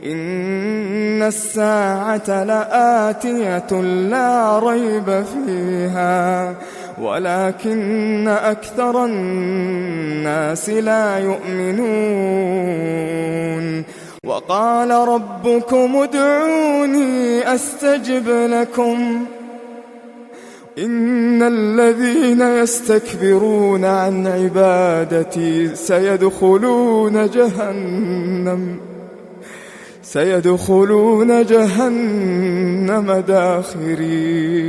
إن الساعة لآتية لا ريب فيها ولكن أكثر الناس لا يؤمنون. وقال ربكم ادعوني أستجب لكم إن الذين يستكبرون عن عبادتي سيدخلون جهنم داخرين.